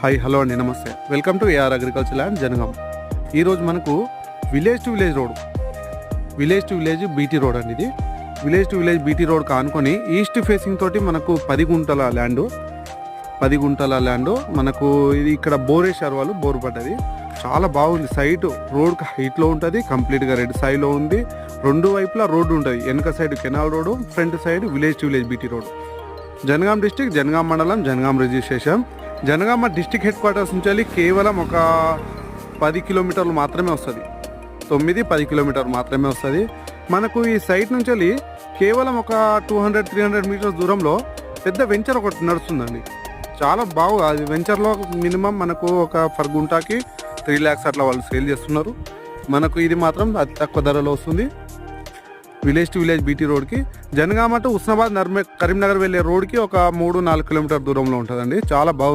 Hi hello అండి, నమస్తే. Welcome to AR agriculture land Jangaon. ఈరోజు మనకు village to village BT road అండి. ఇది village to village BT road కానుకొని ఈస్ట్ ఫేసింగ్ తోటి మనకు 10 గుంటల ల్యాండ్ మనకు ఇది ఇక్కడ బోర్ వేసారు, వాళ్ళు బోర్ పడ్డది. చాలా బాగుంది. సైట్ రోడ్ హైట్లో ఉంటుంది, కంప్లీట్గా రెడ్ సైడ్లో ఉంది. రెండు వైపులా రోడ్డు ఉంటుంది. వెనక side canal road, front side village to village BT road. Jangaon district, Jangaon మండలం, Jangaon registration. Jangaon district headquarters నుంచి కేవలం ఒక 10 కిలోమీటర్లు మాత్రమే వస్తుంది. 9-10 కిలోమీటర్లు మాత్రమే వస్తుంది. మనకు ఈ సైట్ నుంచి కేవలం ఒక 200-300 మీటర్స్ దూరంలో పెద్ద వెంచర్ ఒకటి నడుస్తుందండి. చాలా బాగు. అది వెంచర్లో మినిమం మనకు ఒక పర్ గుంటాకి 3 lakhs అట్లా వాళ్ళు సేల్ చేస్తున్నారు. మనకు ఇది మాత్రం అతి తక్కువ ధరలో వస్తుంది. విలేజ్ టు విలేజ్ బీటీ రోడ్కి జనగామ టు ఉస్నాబాద్ కరీంనగర్ వెళ్ళే రోడ్కి ఒక 3-4 కిలోమీటర్ దూరంలో ఉంటుందండి. చాలా బాగుంది.